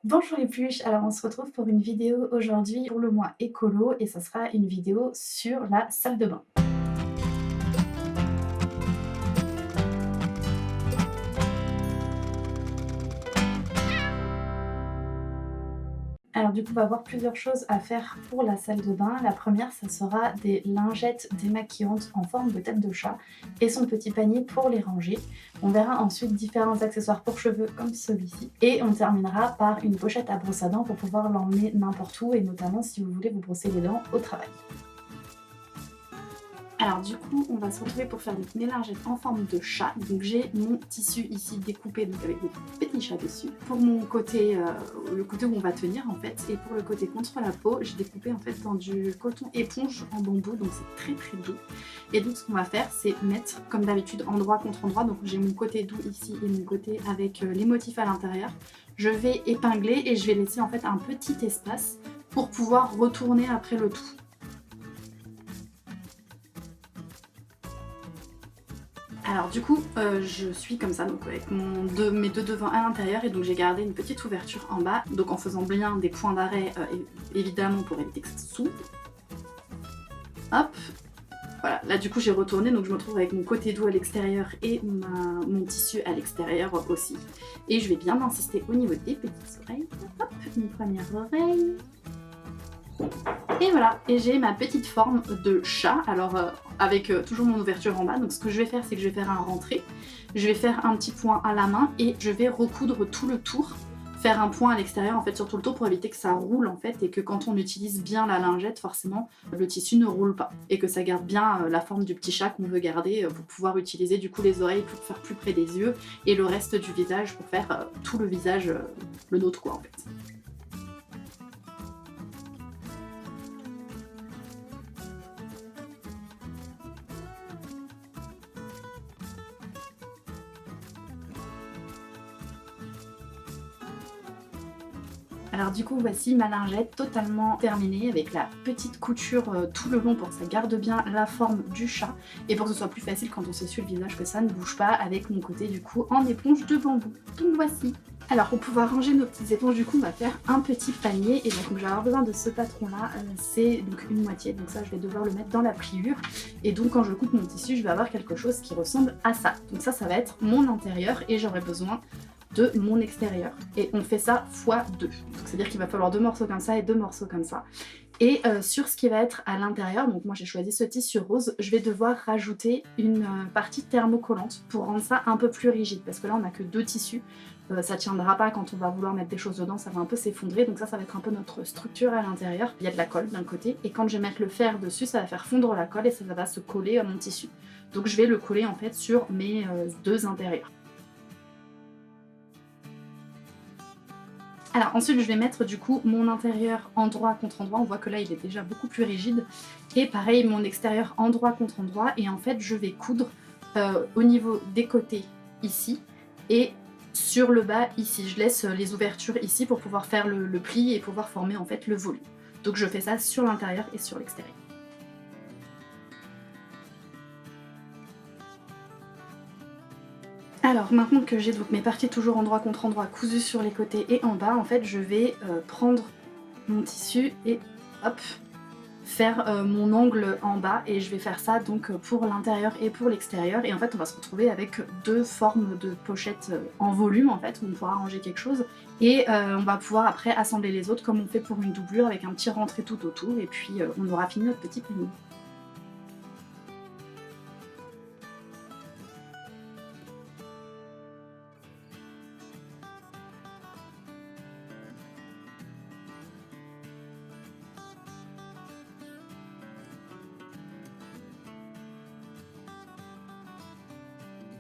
Bonjour les pluches, alors on se retrouve pour une vidéo aujourd'hui pour le mois écolo et ça sera une vidéo sur la salle de bain. Alors du coup, on va avoir plusieurs choses à faire pour la salle de bain. La première, ça sera des lingettes démaquillantes en forme de tête de chat et son petit panier pour les ranger. On verra ensuite différents accessoires pour cheveux comme celui-ci. Et on terminera par une pochette à brosse à dents pour pouvoir l'emmener n'importe où et notamment si vous voulez vous brosser les dents au travail. Alors du coup, on va se retrouver pour faire mes lingettes en forme de chat. Donc j'ai mon tissu ici découpé donc avec des petits chats dessus. Pour mon côté, le côté où on va tenir en fait, et pour le côté contre la peau, j'ai découpé en fait dans du coton éponge en bambou, donc c'est très très doux. Et donc ce qu'on va faire, c'est mettre comme d'habitude endroit contre endroit. Donc j'ai mon côté doux ici et mon côté avec les motifs à l'intérieur. Je vais épingler et je vais laisser en fait un petit espace pour pouvoir retourner après le tout. Alors du coup, je suis comme ça, donc avec mes deux devants à l'intérieur et donc j'ai gardé une petite ouverture en bas, donc en faisant bien des points d'arrêt évidemment pour éviter que ça s'ouvre. Hop, voilà, là du coup j'ai retourné, donc je me retrouve avec mon côté doux à l'extérieur et mon tissu à l'extérieur aussi. Et je vais bien insister au niveau des petites oreilles. Hop, une première oreille. Et voilà, et j'ai ma petite forme de chat, alors avec toujours mon ouverture en bas. Donc ce que je vais faire, c'est que je vais faire un rentré, je vais faire un petit point à la main et je vais recoudre tout le tour, faire un point à l'extérieur en fait sur tout le tour pour éviter que ça roule en fait et que quand on utilise bien la lingette, forcément le tissu ne roule pas et que ça garde bien la forme du petit chat qu'on veut garder pour pouvoir utiliser du coup les oreilles pour faire plus près des yeux et le reste du visage pour faire tout le visage, le nôtre quoi en fait. Alors du coup, voici ma lingette totalement terminée avec la petite couture tout le long pour que ça garde bien la forme du chat et pour que ce soit plus facile quand on s'essuie le visage que ça ne bouge pas avec mon côté du coup en éponge de bambou. Donc voici. Alors pour pouvoir ranger nos petites éponges du coup on va faire un petit panier et donc je vais avoir besoin de ce patron là, c'est donc une moitié, donc ça je vais devoir le mettre dans la pliure et donc quand je coupe mon tissu je vais avoir quelque chose qui ressemble à ça. Donc ça va être mon intérieur et j'aurai besoin de mon extérieur. Et on fait ça x2. Donc c'est-à-dire qu'il va falloir 2 morceaux comme ça et 2 morceaux comme ça. Et sur ce qui va être à l'intérieur, donc moi j'ai choisi ce tissu rose, je vais devoir rajouter une partie thermocollante pour rendre ça un peu plus rigide. Parce que là on n'a que 2 tissus, ça tiendra pas quand on va vouloir mettre des choses dedans, ça va un peu s'effondrer. Donc ça va être un peu notre structure à l'intérieur. Il y a de la colle d'un côté et quand je vais mettre le fer dessus, ça va faire fondre la colle et ça va se coller à mon tissu. Donc je vais le coller en fait sur mes 2 intérieurs. Alors ensuite je vais mettre du coup mon intérieur endroit contre endroit, on voit que là il est déjà beaucoup plus rigide. Et pareil mon extérieur endroit contre endroit et en fait je vais coudre au niveau des côtés ici et sur le bas ici. Je laisse les ouvertures ici pour pouvoir faire le pli et pouvoir former en fait le volume. Donc je fais ça sur l'intérieur et sur l'extérieur. Alors maintenant que j'ai donc mes parties toujours endroit contre endroit cousues sur les côtés et en bas, en fait je vais prendre mon tissu et hop, faire mon angle en bas et je vais faire ça donc pour l'intérieur et pour l'extérieur et en fait on va se retrouver avec 2 formes de pochettes en volume en fait où on pourra ranger quelque chose et on va pouvoir après assembler les autres comme on fait pour une doublure avec un petit rentré tout autour et puis on aura fini notre petit panier.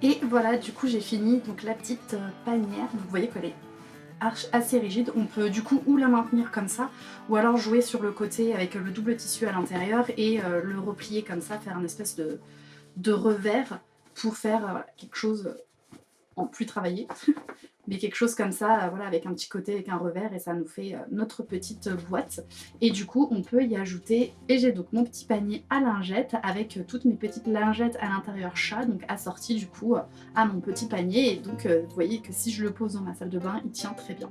Et voilà, du coup j'ai fini donc la petite panière, vous voyez qu'elle est assez rigide, on peut du coup ou la maintenir comme ça, ou alors jouer sur le côté avec le double tissu à l'intérieur et le replier comme ça, faire un espèce de revers pour faire quelque chose en plus travaillé, mais quelque chose comme ça, voilà, avec un petit côté, avec un revers, et ça nous fait notre petite boîte. Et du coup, on peut y ajouter, et j'ai donc mon petit panier à lingettes, avec toutes mes petites lingettes à l'intérieur chat, donc assorties du coup à mon petit panier, et donc vous voyez que si je le pose dans ma salle de bain, il tient très bien.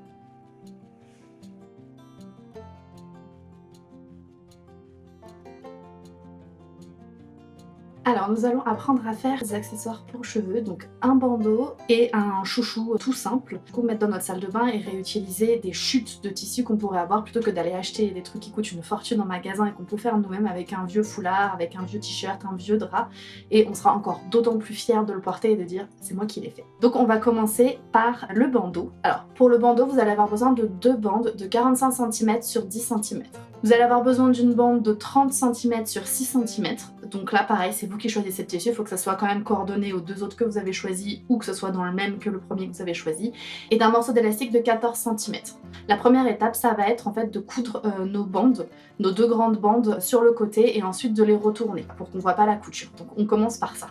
Alors nous allons apprendre à faire des accessoires pour cheveux, donc un bandeau et un chouchou tout simple qu'on mettre dans notre salle de bain et réutiliser des chutes de tissu qu'on pourrait avoir plutôt que d'aller acheter des trucs qui coûtent une fortune en magasin et qu'on peut faire nous-mêmes avec un vieux foulard, avec un vieux t-shirt, un vieux drap, et on sera encore d'autant plus fiers de le porter et de dire c'est moi qui l'ai fait. Donc on va commencer par le bandeau. Alors pour le bandeau vous allez avoir besoin de deux bandes de 45 cm sur 10 cm. Vous allez avoir besoin d'une bande de 30 cm sur 6 cm, donc là pareil c'est vous qui choisissez le tissu, il faut que ça soit quand même coordonné aux deux autres que vous avez choisis ou que ce soit dans le même que le premier que vous avez choisi, et d'un morceau d'élastique de 14 cm. La première étape ça va être en fait de coudre nos bandes, nos deux grandes bandes sur le côté et ensuite de les retourner pour qu'on voit pas la couture, donc on commence par ça.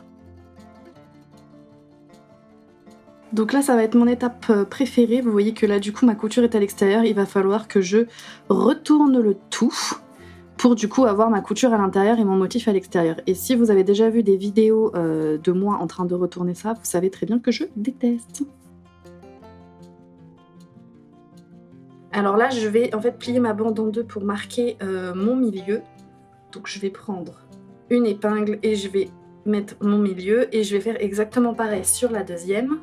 Donc là ça va être mon étape préférée, vous voyez que là du coup ma couture est à l'extérieur, il va falloir que je retourne le tout pour du coup avoir ma couture à l'intérieur et mon motif à l'extérieur. Et si vous avez déjà vu des vidéos de moi en train de retourner ça, vous savez très bien que je déteste. Alors là je vais en fait plier ma bande en deux pour marquer mon milieu. Donc je vais prendre une épingle et je vais mettre mon milieu et je vais faire exactement pareil sur la deuxième.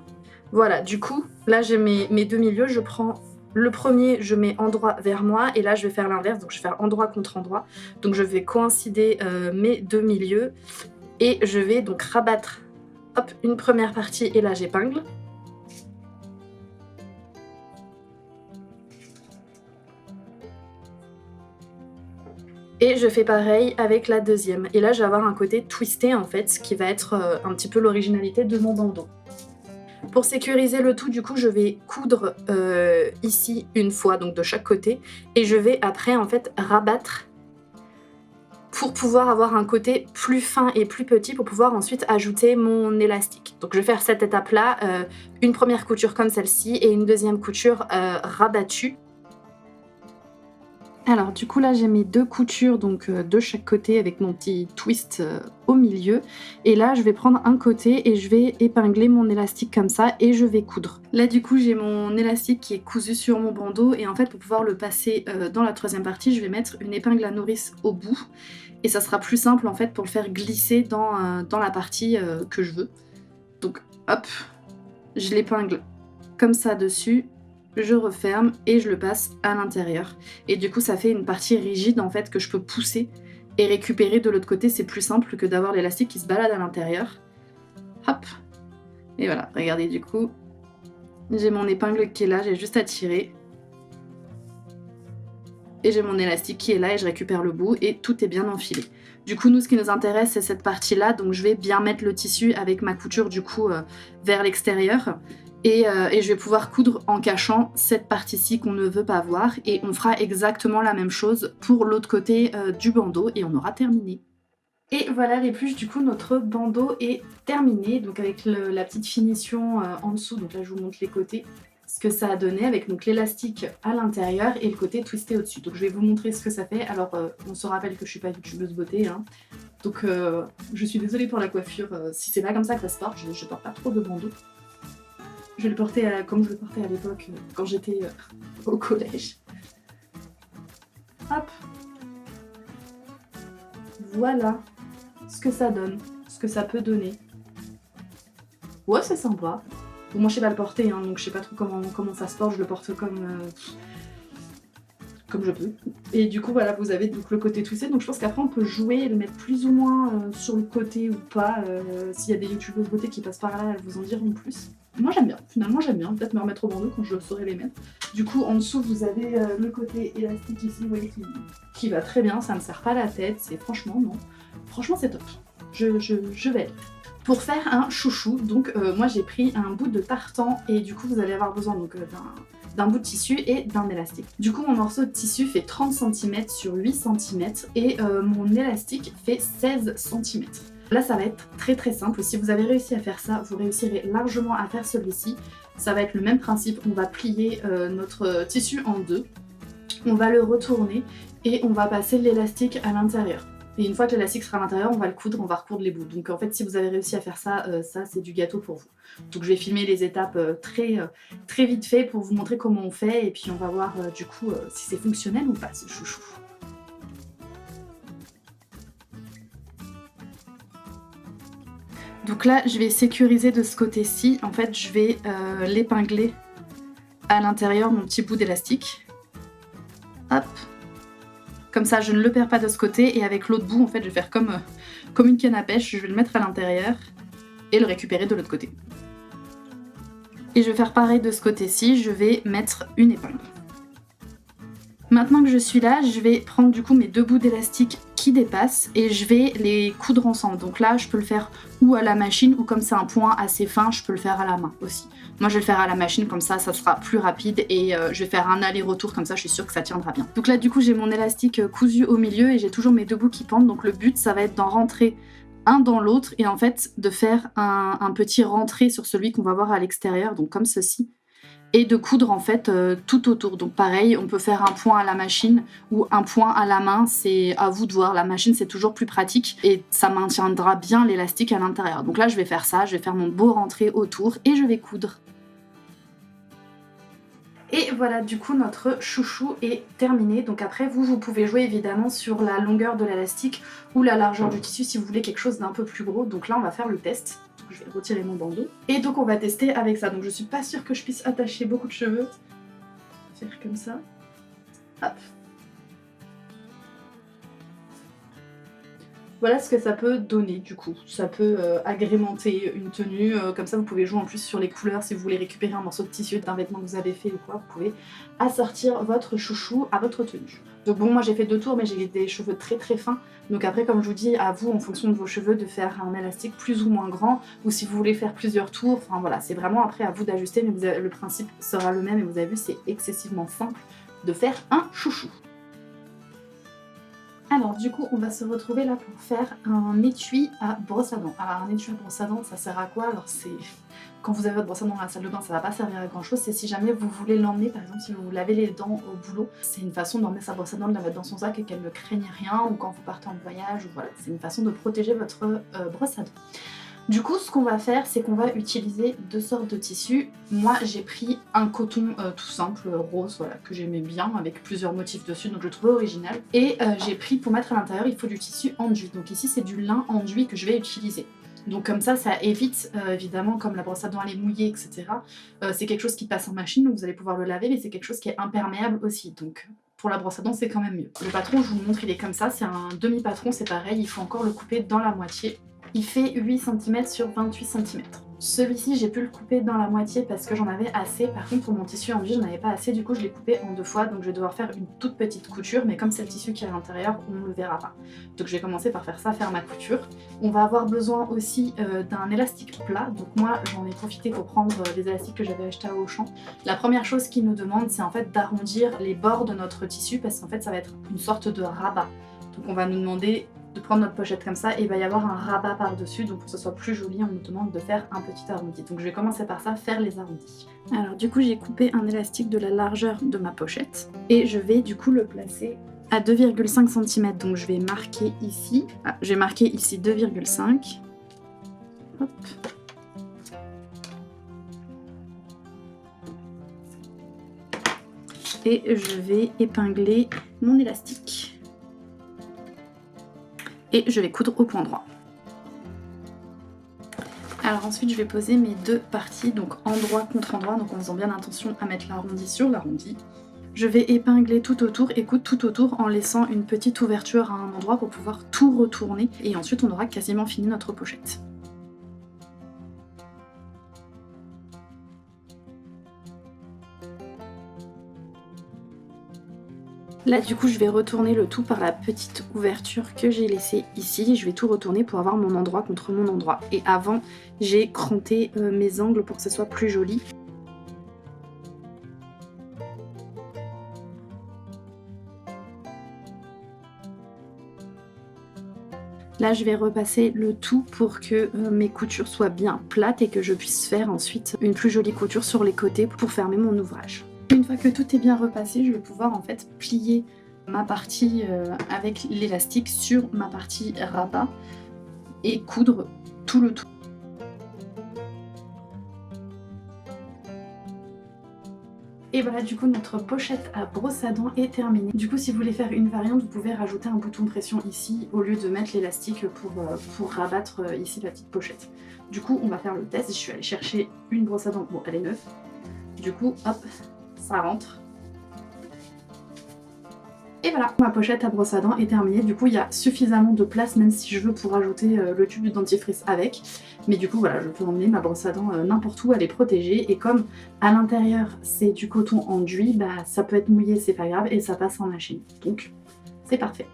Voilà, du coup, là j'ai mes deux milieux, je prends le premier, je mets endroit vers moi, et là je vais faire l'inverse, donc je vais faire endroit contre endroit. Donc je vais coïncider mes deux milieux, et je vais donc rabattre hop, une première partie, et là j'épingle. Et je fais pareil avec la deuxième. Et là je vais avoir un côté twisté en fait, ce qui va être un petit peu l'originalité de mon bandeau. Pour sécuriser le tout, du coup, je vais coudre ici une fois, donc de chaque côté, et je vais après en fait rabattre pour pouvoir avoir un côté plus fin et plus petit pour pouvoir ensuite ajouter mon élastique. Donc je vais faire cette étape-là, une première couture comme celle-ci et une deuxième couture rabattue. Alors du coup là j'ai mes deux coutures donc de chaque côté avec mon petit twist au milieu, et là je vais prendre un côté et je vais épingler mon élastique comme ça et je vais coudre. Là du coup j'ai mon élastique qui est cousu sur mon bandeau, et en fait pour pouvoir le passer dans la troisième partie je vais mettre une épingle à nourrice au bout, et ça sera plus simple en fait pour le faire glisser dans la partie que je veux. Donc hop, je l'épingle comme ça dessus, je referme et je le passe à l'intérieur. Et du coup ça fait une partie rigide en fait que je peux pousser et récupérer de l'autre côté. C'est plus simple que d'avoir l'élastique qui se balade à l'intérieur. Hop. Et voilà, regardez du coup, j'ai mon épingle qui est là, j'ai juste à tirer. Et j'ai mon élastique qui est là et je récupère le bout et tout est bien enfilé. Du coup nous ce qui nous intéresse c'est cette partie là, donc je vais bien mettre le tissu avec ma couture du coup vers l'extérieur. Et je vais pouvoir coudre en cachant cette partie-ci qu'on ne veut pas voir, et on fera exactement la même chose pour l'autre côté du bandeau et on aura terminé. Et voilà les pluches, du coup notre bandeau est terminé, donc avec la petite finition en dessous, donc là je vous montre les côtés, ce que ça a donné avec donc l'élastique à l'intérieur et le côté twisté au-dessus. Donc je vais vous montrer ce que ça fait. Alors on se rappelle que je suis pas youtubeuse beauté, hein. Donc je suis désolée pour la coiffure, si c'est pas comme ça que ça se porte, je porte pas trop de bandeaux. Je vais le porter comme je le portais à l'époque quand j'étais au collège. Hop. Voilà ce que ça donne, ce que ça peut donner. Ouais, c'est sympa. Bon, moi je sais pas le porter, hein, donc je sais pas trop comment ça se porte, je le porte comme je peux. Et du coup voilà, vous avez donc le côté twisté, donc je pense qu'après on peut jouer et le mettre plus ou moins sur le côté ou pas. S'il y a des youtubeuses beauté qui passent par là, elles vous en diront plus. Moi j'aime bien, finalement j'aime bien, peut-être me remettre au bandeau quand je saurai les mettre. Du coup en dessous vous avez le côté élastique ici, vous voyez, qui va très bien, ça ne serre pas la tête, c'est franchement non. Franchement c'est top, je vais. Pour faire un chouchou, donc moi j'ai pris un bout de tartan et du coup vous allez avoir besoin donc d'un bout de tissu et d'un élastique. Du coup mon morceau de tissu fait 30 cm sur 8 cm et mon élastique fait 16 cm. Là ça va être très très simple, si vous avez réussi à faire ça, vous réussirez largement à faire celui-ci. Ça va être le même principe, on va plier notre tissu en deux, on va le retourner et on va passer l'élastique à l'intérieur. Et une fois que l'élastique sera à l'intérieur, on va le coudre, on va recoudre les bouts. Donc en fait si vous avez réussi à faire ça, ça c'est du gâteau pour vous. Donc je vais filmer les étapes très vite fait pour vous montrer comment on fait, et puis on va voir du coup si c'est fonctionnel ou pas ce chouchou. Donc là, je vais sécuriser de ce côté-ci. En fait, je vais l'épingler à l'intérieur mon petit bout d'élastique. Hop. Comme ça, je ne le perds pas de ce côté. Et avec l'autre bout, en fait, je vais faire comme une canne à pêche. Je vais le mettre à l'intérieur et le récupérer de l'autre côté. Et je vais faire pareil de ce côté-ci. Je vais mettre une épingle. Maintenant que je suis là, je vais prendre du coup mes deux bouts d'élastique qui dépassent et je vais les coudre ensemble. Donc là, je peux le faire ou à la machine ou comme c'est un point assez fin, je peux le faire à la main aussi. Moi, je vais le faire à la machine, comme ça sera plus rapide et je vais faire un aller-retour, comme ça je suis sûre que ça tiendra bien. Donc là, du coup, j'ai mon élastique cousu au milieu et j'ai toujours mes deux bouts qui pendent. Donc le but, ça va être d'en rentrer un dans l'autre et en fait de faire un petit rentré sur celui qu'on va voir à l'extérieur, donc comme ceci. Et de coudre en fait tout autour. Donc pareil, on peut faire un point à la machine ou un point à la main, c'est à vous de voir. La machine c'est toujours plus pratique et ça maintiendra bien l'élastique à l'intérieur. Donc là je vais faire ça, je vais faire mon beau rentré autour et je vais coudre. Et voilà, du coup notre chouchou est terminé. Donc après vous pouvez jouer évidemment sur la longueur de l'élastique ou la largeur du tissu si vous voulez quelque chose d'un peu plus gros. Donc là on va faire le test. Je vais retirer mon bandeau. Et donc on va tester avec ça. Donc je suis pas sûre que je puisse attacher beaucoup de cheveux. Faire comme ça. Hop. Voilà ce que ça peut donner du coup. Ça peut agrémenter une tenue. Comme ça vous pouvez jouer en plus sur les couleurs si vous voulez récupérer un morceau de tissu d'un vêtement que vous avez fait ou quoi. Vous pouvez assortir votre chouchou à votre tenue. Donc bon, moi j'ai fait 2 tours mais j'ai des cheveux très très fins. Donc après, comme je vous dis, à vous en fonction de vos cheveux de faire un élastique plus ou moins grand ou si vous voulez faire plusieurs tours. Enfin voilà, c'est vraiment après à vous d'ajuster mais le principe sera le même et vous avez vu c'est excessivement simple de faire un chouchou. Alors du coup on va se retrouver là pour faire un étui à brosse à dents. Alors un étui à brosse à dents ça sert à quoi? Alors c'est quand vous avez votre brosse à dents dans la salle de bain ça va pas servir à grand chose, c'est si jamais vous voulez l'emmener, par exemple si vous vous lavez les dents au boulot, c'est une façon d'emmener sa brosse à dents, de la mettre dans son sac et qu'elle ne craigne rien, ou quand vous partez en voyage, ou voilà, c'est une façon de protéger votre brosse à dents. Du coup, ce qu'on va faire, c'est qu'on va utiliser 2 sortes de tissus. Moi, j'ai pris un coton tout simple, rose, voilà, que j'aimais bien, avec plusieurs motifs dessus, donc je le trouvais original. Et j'ai pris, pour mettre à l'intérieur, il faut du tissu enduit. Donc ici, c'est du lin enduit que je vais utiliser. Donc comme ça évite, évidemment, comme la brosse à dents elle est mouillée, etc. C'est quelque chose qui passe en machine, donc vous allez pouvoir le laver, mais c'est quelque chose qui est imperméable aussi. Donc pour la brosse à dents, c'est quand même mieux. Le patron, je vous montre, il est comme ça, c'est un demi-patron, c'est pareil, il faut encore le couper dans la moitié. Il fait 8 cm sur 28 cm. Celui-ci, j'ai pu le couper dans la moitié parce que j'en avais assez. Par contre, pour mon tissu enduit, j'en avais pas assez. Du coup, je l'ai coupé en 2 fois. Donc, je vais devoir faire une toute petite couture. Mais comme c'est le tissu qui est à l'intérieur, on ne le verra pas. Donc, je vais commencer par faire ça, faire ma couture. On va avoir besoin aussi d'un élastique plat. Donc, moi, j'en ai profité pour prendre les élastiques que j'avais achetés à Auchan. La première chose qu'il nous demande, c'est en fait d'arrondir les bords de notre tissu parce qu'en fait, ça va être une sorte de rabat. Donc, on va nous demander de prendre notre pochette comme ça et il va y avoir un rabat par dessus, donc pour que ce soit plus joli on nous demande de faire un petit arrondi. Donc je vais commencer par ça, faire les arrondis. Alors du coup j'ai coupé un élastique de la largeur de ma pochette et je vais du coup le placer à 2,5 cm. Donc je vais marquer ici, je vais marquer ici 2,5. Hop. Et je vais épingler mon élastique. Et je vais coudre au point droit. Alors ensuite je vais poser mes 2 parties, donc endroit contre endroit, donc en faisant bien attention à mettre l'arrondi sur l'arrondi. Je vais épingler tout autour et coudre tout autour en laissant une petite ouverture à un endroit pour pouvoir tout retourner et ensuite on aura quasiment fini notre pochette. Là du coup je vais retourner le tout par la petite ouverture que j'ai laissée ici. Je vais tout retourner pour avoir mon endroit contre mon endroit. Et avant j'ai cranté mes angles pour que ce soit plus joli. Là je vais repasser le tout pour que mes coutures soient bien plates et que je puisse faire ensuite une plus jolie couture sur les côtés pour fermer mon ouvrage. Une fois que tout est bien repassé, je vais pouvoir en fait plier ma partie avec l'élastique sur ma partie rabat et coudre tout le tout. Et voilà, du coup notre pochette à brosse à dents est terminée. Du coup si vous voulez faire une variante, vous pouvez rajouter un bouton pression ici au lieu de mettre l'élastique pour rabattre ici la petite pochette. Du coup on va faire le test. Je suis allée chercher une brosse à dents, bon elle est neuve. Du coup hop, ça rentre. Et voilà, ma pochette à brosse à dents est terminée. Du coup, il y a suffisamment de place, même si je veux, pour rajouter le tube de dentifrice avec. Mais du coup, voilà, je peux emmener ma brosse à dents n'importe où, elle est protégée. Et comme à l'intérieur, c'est du coton enduit, bah ça peut être mouillé, c'est pas grave, et ça passe en machine. Donc, c'est parfait.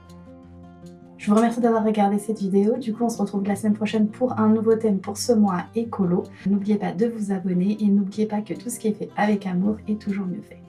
Je vous remercie d'avoir regardé cette vidéo. Du coup, on se retrouve la semaine prochaine pour un nouveau thème pour ce mois écolo. N'oubliez pas de vous abonner et n'oubliez pas que tout ce qui est fait avec amour est toujours mieux fait.